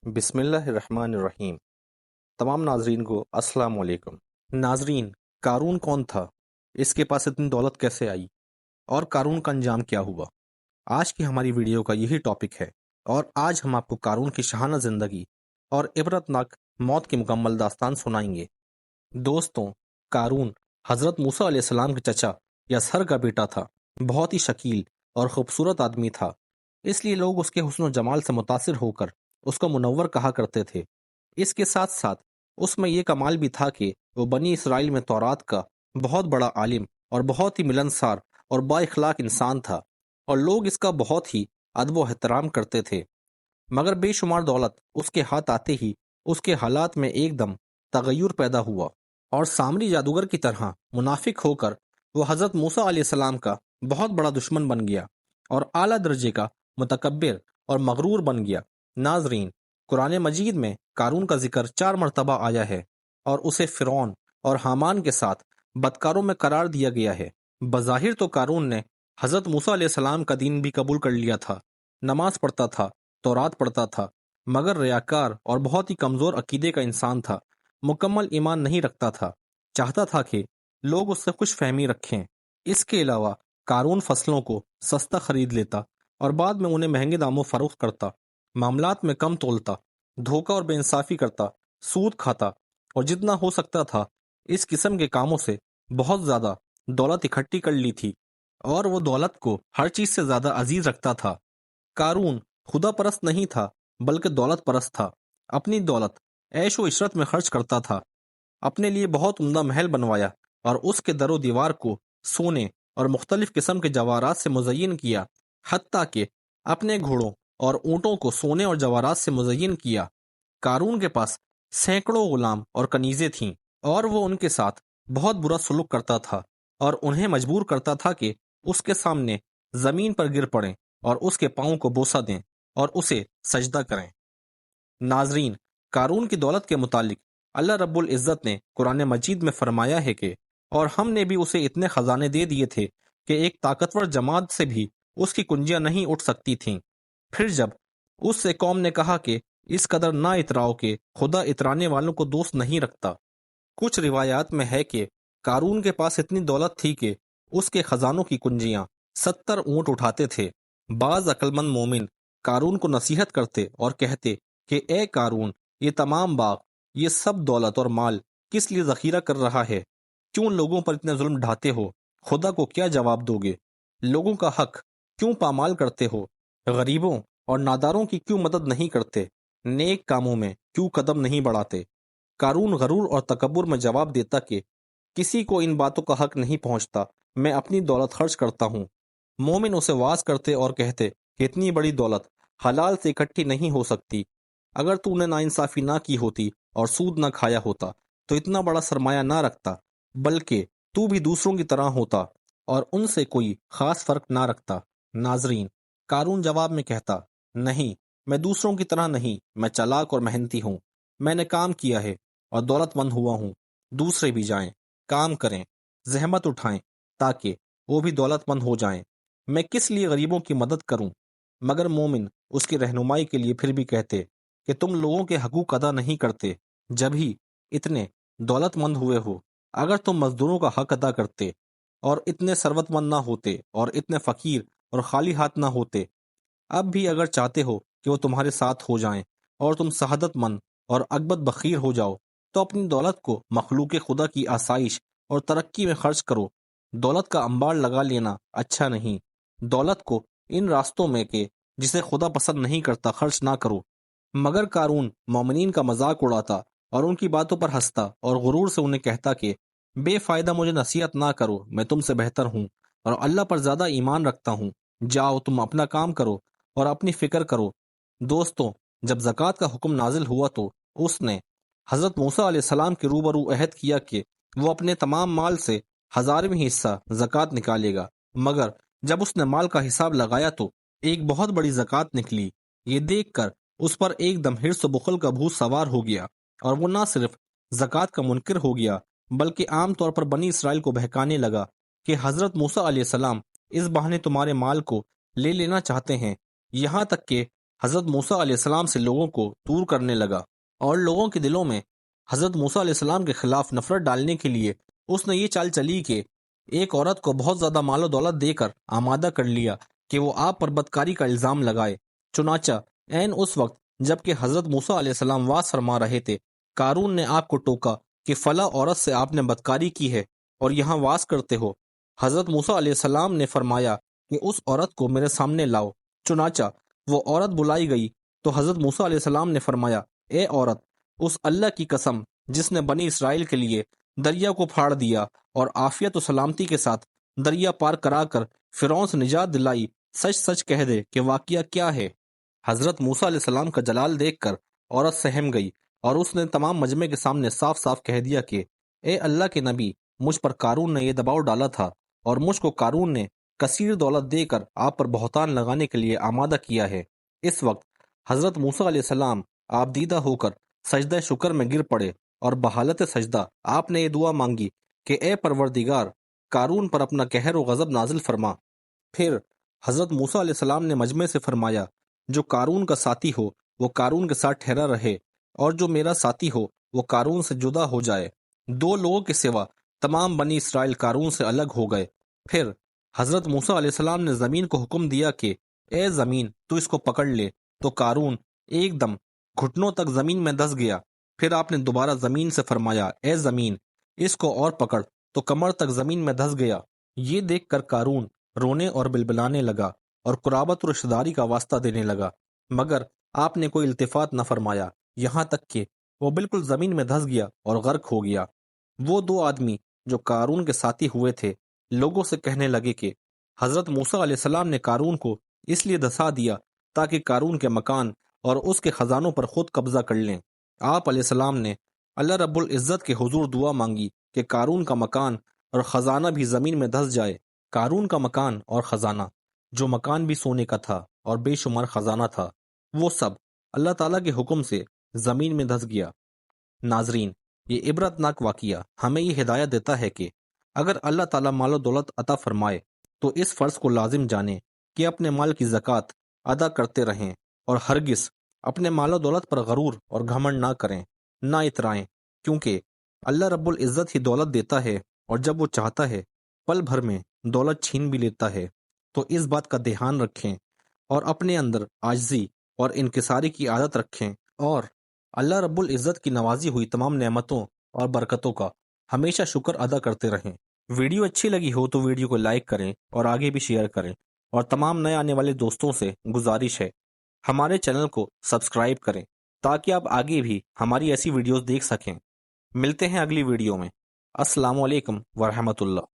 بسم اللہ الرحمن الرحیم۔ تمام ناظرین کو السلام علیکم۔ ناظرین، قارون کون تھا؟ اس کے پاس اتنی دولت کیسے آئی؟ اور قارون کا انجام کیا ہوا؟ آج کی ہماری ویڈیو کا یہی ٹاپک ہے، اور آج ہم آپ کو قارون کی شاہانہ زندگی اور عبرتناک موت کی مکمل داستان سنائیں گے۔ دوستوں، قارون حضرت موسیٰ علیہ السلام کے چچا یا سر کا بیٹا تھا۔ بہت ہی شکیل اور خوبصورت آدمی تھا، اس لیے لوگ اس کے حسن و جمال سے متاثر ہو کر اس کو منور کہا کرتے تھے۔ اس کے ساتھ ساتھ اس میں یہ کمال بھی تھا کہ وہ بنی اسرائیل میں تورات کا بہت بڑا عالم اور بہت ہی ملنسار اور با اخلاق انسان تھا، اور لوگ اس کا بہت ہی ادب و احترام کرتے تھے۔ مگر بے شمار دولت اس کے ہاتھ آتے ہی اس کے حالات میں ایک دم تغیر پیدا ہوا، اور سامری جادوگر کی طرح منافق ہو کر وہ حضرت موسیٰ علیہ السلام کا بہت بڑا دشمن بن گیا اور اعلیٰ درجے کا متکبر اور مغرور بن گیا۔ ناظرین، قرآن مجید میں قارون کا ذکر 4 مرتبہ آیا ہے، اور اسے فرعون اور حامان کے ساتھ بدکاروں میں قرار دیا گیا ہے۔ بظاہر تو قارون نے حضرت موسیٰ علیہ السلام کا دین بھی قبول کر لیا تھا، نماز پڑھتا تھا، تورات پڑھتا تھا، مگر ریاکار اور بہت ہی کمزور عقیدے کا انسان تھا، مکمل ایمان نہیں رکھتا تھا، چاہتا تھا کہ لوگ اس سے خوش فہمی رکھیں۔ اس کے علاوہ قارون فصلوں کو سستا خرید لیتا اور بعد میں انہیں مہنگے داموں فروخت کرتا، معاملات میں کم تولتا، دھوکہ اور بے انصافی کرتا، سود کھاتا، اور جتنا ہو سکتا تھا اس قسم کے کاموں سے بہت زیادہ دولت اکٹھی کر لی تھی، اور وہ دولت کو ہر چیز سے زیادہ عزیز رکھتا تھا۔ قارون خدا پرست نہیں تھا، بلکہ دولت پرست تھا۔ اپنی دولت عیش و عشرت میں خرچ کرتا تھا، اپنے لیے بہت عمدہ محل بنوایا اور اس کے در و دیوار کو سونے اور مختلف قسم کے جواہرات سے مزین کیا، حتیٰ کہ اپنے گھوڑوں اور اونٹوں کو سونے اور جواہرات سے مزین کیا۔ قارون کے پاس سینکڑوں غلام اور کنیزیں تھیں، اور وہ ان کے ساتھ بہت برا سلوک کرتا تھا اور انہیں مجبور کرتا تھا کہ اس کے سامنے زمین پر گر پڑیں اور اس کے پاؤں کو بوسہ دیں اور اسے سجدہ کریں۔ ناظرین، قارون کی دولت کے متعلق اللہ رب العزت نے قرآن مجید میں فرمایا ہے کہ اور ہم نے بھی اسے اتنے خزانے دے دیے تھے کہ ایک طاقتور جماعت سے بھی اس کی کنجیاں نہیں اٹھ سکتی تھیں۔ پھر جب اس سے قوم نے کہا کہ اس قدر نہ اتراؤ کہ خدا اترانے والوں کو دوست نہیں رکھتا۔ کچھ روایات میں ہے کہ قارون کے پاس اتنی دولت تھی کہ اس کے خزانوں کی کنجیاں 70 اونٹ اٹھاتے تھے۔ بعض عقلمند مومن قارون کو نصیحت کرتے اور کہتے کہ اے قارون، یہ تمام باغ، یہ سب دولت اور مال کس لیے ذخیرہ کر رہا ہے؟ کیوں لوگوں پر اتنے ظلم ڈھاتے ہو؟ خدا کو کیا جواب دو گے؟ لوگوں کا حق کیوں پامال کرتے ہو؟ غریبوں اور ناداروں کی کیوں مدد نہیں کرتے؟ نیک کاموں میں کیوں قدم نہیں بڑھاتے؟ قارون غرور اور تکبر میں جواب دیتا کہ کسی کو ان باتوں کا حق نہیں پہنچتا، میں اپنی دولت خرچ کرتا ہوں۔ مومن اسے واز کرتے اور کہتے کہ اتنی بڑی دولت حلال سے اکٹھی نہیں ہو سکتی۔ اگر تو نے ناانصافی نہ کی ہوتی اور سود نہ کھایا ہوتا تو اتنا بڑا سرمایہ نہ رکھتا، بلکہ تو بھی دوسروں کی طرح ہوتا اور ان سے کوئی خاص فرق نہ رکھتا۔ ناظرین، قارون جواب میں کہتا، نہیں، میں دوسروں کی طرح نہیں، میں چالاک اور محنتی ہوں، میں نے کام کیا ہے اور دولت مند ہوا ہوں۔ دوسرے بھی جائیں، کام کریں، زحمت اٹھائیں تاکہ وہ بھی دولت مند ہو جائیں۔ میں کس لیے غریبوں کی مدد کروں؟ مگر مومن اس کی رہنمائی کے لیے پھر بھی کہتے کہ تم لوگوں کے حقوق ادا نہیں کرتے جب ہی اتنے دولت مند ہوئے ہو۔ اگر تم مزدوروں کا حق ادا کرتے اور اتنے ثروت مند نہ ہوتے اور اتنے فقیر اور خالی ہاتھ نہ ہوتے، اب بھی اگر چاہتے ہو کہ وہ تمہارے ساتھ ہو جائیں اور تم سعادت مند اور اکبد بخیر ہو جاؤ، تو اپنی دولت کو مخلوق خدا کی آسائش اور ترقی میں خرچ کرو۔ دولت کا انبار لگا لینا اچھا نہیں۔ دولت کو ان راستوں میں کہ جسے خدا پسند نہیں کرتا خرچ نہ کرو۔ مگر قارون مومنین کا مذاق اڑاتا اور ان کی باتوں پر ہنستا اور غرور سے انہیں کہتا کہ بے فائدہ مجھے نصیحت نہ کرو، میں تم سے بہتر ہوں اور اللہ پر زیادہ ایمان رکھتا ہوں۔ جاؤ، تم اپنا کام کرو اور اپنی فکر کرو۔ دوستوں، جب زکوٰۃ کا حکم نازل ہوا تو اس نے حضرت موسیٰ علیہ السلام کے روبرو عہد کیا کہ وہ اپنے تمام مال سے 1000واں حصہ زکوٰۃ نکالے گا، مگر جب اس نے مال کا حساب لگایا تو ایک بہت بڑی زکوٰۃ نکلی۔ یہ دیکھ کر اس پر ایک دم حرص و بخل کا بھوت سوار ہو گیا، اور وہ نہ صرف زکوٰۃ کا منکر ہو گیا بلکہ عام طور پر بنی اسرائیل کو بہکانے لگا کہ حضرت موسیٰ علیہ السلام اس بہانے تمہارے مال کو لے لینا چاہتے ہیں۔ یہاں تک کہ حضرت موسیٰ علیہ السلام سے لوگوں کو دور کرنے لگا، اور لوگوں کے دلوں میں حضرت موسیٰ علیہ السلام کے خلاف نفرت ڈالنے کے لیے اس نے یہ چال چلی کہ ایک عورت کو بہت زیادہ مال و دولت دے کر آمادہ کر لیا کہ وہ آپ پر بدکاری کا الزام لگائے۔ چنانچہ عین اس وقت جب کہ حضرت موسیٰ علیہ السلام واز فرما رہے تھے، قارون نے آپ کو ٹوکا کہ فلاں عورت سے آپ نے بدکاری کی ہے اور یہاں واز کرتے ہو۔ حضرت موسیٰ علیہ السلام نے فرمایا کہ اس عورت کو میرے سامنے لاؤ۔ چنانچہ وہ عورت بلائی گئی تو حضرت موسیٰ علیہ السلام نے فرمایا، اے عورت، اس اللہ کی قسم جس نے بنی اسرائیل کے لیے دریا کو پھاڑ دیا اور عافیت و سلامتی کے ساتھ دریا پار کرا کر فرعون سے نجات دلائی، سچ سچ کہہ دے کہ واقعہ کیا ہے۔ حضرت موسیٰ علیہ السلام کا جلال دیکھ کر عورت سہم گئی اور اس نے تمام مجمع کے سامنے صاف صاف کہہ دیا کہ اے اللہ کے نبی، مجھ پر قارون نے یہ دباؤ ڈالا تھا اور مجھ کو قارون نے کثیر دولت دے کر آپ پر بہتان لگانے کے لیے آمادہ کیا ہے۔ اس وقت حضرت موسیٰ علیہ السلام آپ دیدہ ہو کر سجدہ شکر میں گر پڑے اور بحالت سجدہ آپ نے یہ دعا مانگی کہ اے پروردگار، قارون پر اپنا قہر و غضب نازل فرما۔ پھر حضرت موسیٰ علیہ السلام نے مجمع سے فرمایا، جو قارون کا ساتھی ہو وہ قارون کے ساتھ ٹھہرا رہے، اور جو میرا ساتھی ہو وہ قارون سے جدا ہو جائے۔ دو لوگوں کے سوا تمام بنی اسرائیل قارون سے الگ ہو گئے۔ پھر حضرت موسیٰ علیہ السلام نے زمین کو حکم دیا کہ اے زمین، تو اس کو پکڑ لے، تو قارون ایک دم گھٹنوں تک زمین میں دھس گیا۔ پھر آپ نے دوبارہ زمین سے فرمایا، اے زمین، اس کو اور پکڑ، تو کمر تک زمین میں دھس گیا۔ یہ دیکھ کر قارون رونے اور بلبلانے لگا اور قرابت و رشتہ داری کا واسطہ دینے لگا، مگر آپ نے کوئی التفات نہ فرمایا، یہاں تک کہ وہ بالکل زمین میں دھس گیا اور غرق ہو گیا۔ وہ دو آدمی جو قارون کے ساتھی ہوئے تھے لوگوں سے کہنے لگے کہ حضرت موسیٰ علیہ السلام نے قارون کو اس لیے دھسا دیا تاکہ قارون کے مکان اور اس کے خزانوں پر خود قبضہ کر لیں۔ آپ علیہ السلام نے اللہ رب العزت کے حضور دعا مانگی کہ قارون کا مکان اور خزانہ بھی زمین میں دھس جائے۔ قارون کا مکان اور خزانہ، جو مکان بھی سونے کا تھا اور بے شمار خزانہ تھا، وہ سب اللہ تعالیٰ کے حکم سے زمین میں دھس گیا۔ ناظرین، یہ عبرت ناک واقعہ ہمیں یہ ہدایت دیتا ہے کہ اگر اللہ تعالیٰ مال و دولت عطا فرمائے تو اس فرض کو لازم جانیں کہ اپنے مال کی زکوٰۃ ادا کرتے رہیں، اور ہرگز اپنے مال و دولت پر غرور اور گھمنڈ نہ کریں، نہ اترائیں، کیونکہ اللہ رب العزت ہی دولت دیتا ہے، اور جب وہ چاہتا ہے پل بھر میں دولت چھین بھی لیتا ہے۔ تو اس بات کا دھیان رکھیں اور اپنے اندر عاجزی اور انکساری کی عادت رکھیں، اور اللہ رب العزت کی نوازی ہوئی تمام نعمتوں اور برکتوں کا ہمیشہ شکر ادا کرتے رہیں۔ ویڈیو اچھی لگی ہو تو ویڈیو کو لائک کریں اور آگے بھی شیئر کریں، اور تمام نئے آنے والے دوستوں سے گزارش ہے ہمارے چینل کو سبسکرائب کریں تاکہ آپ آگے بھی ہماری ایسی ویڈیوز دیکھ سکیں۔ ملتے ہیں اگلی ویڈیو میں۔ السلام علیکم ورحمۃ اللہ۔